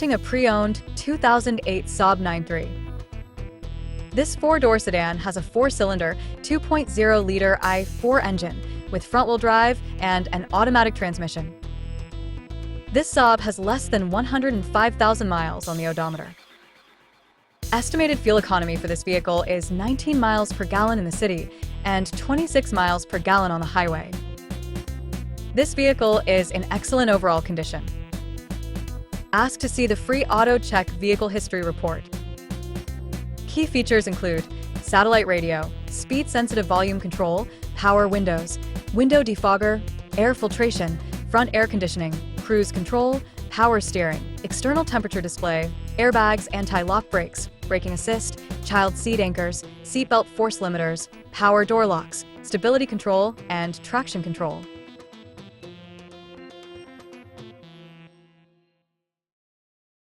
A pre-owned 2008 Saab 9.3. This four-door sedan has a four-cylinder, 2.0-liter i4 engine with front-wheel drive and an automatic transmission. This Saab has less than 105,000 miles on the odometer. Estimated fuel economy for this vehicle is 19 miles per gallon in the city and 26 miles per gallon on the highway. This vehicle is in excellent overall condition. Ask to see the free Auto Check Vehicle History Report. Key features include satellite radio, speed-sensitive volume control, power windows, window defogger, air filtration, front air conditioning, cruise control, power steering, external temperature display, airbags, anti-lock brakes, braking assist, child seat anchors, seatbelt force limiters, power door locks, stability control, and traction control.